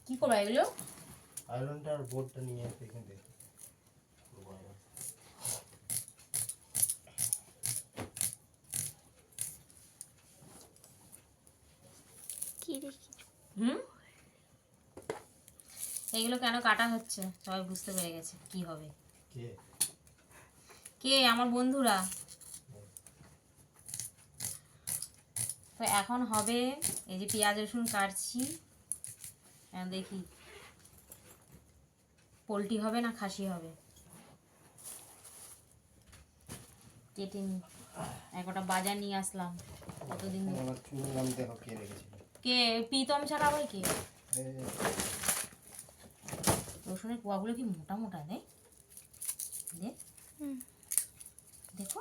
কি করবো এগুলো? আয়রনটা আর বোর্ডটা নিয়ে এসে এখানে দে। কি দেখি এগুলো কেন কাটা হচ্ছে সবাই বুঝতে পেরে গেছে কি হবে। কে? কে? আমার বন্ধুরা। তো এখন হবে এই যে পেঁয়াজ রসুন কাটছি, এখন দেখি পোলট্রি হবে না খাসি হবে। কেটে নি, একটা বাজার নিয়ে আসলাম কতদিন। আমার চুল দেখো কে রেখেছিল। কে? প্রীতম ছাড়া আবার কে? এই রসুনের কোয়াগুলো কি মোটা মোটা দেখ, দেখ দেখো।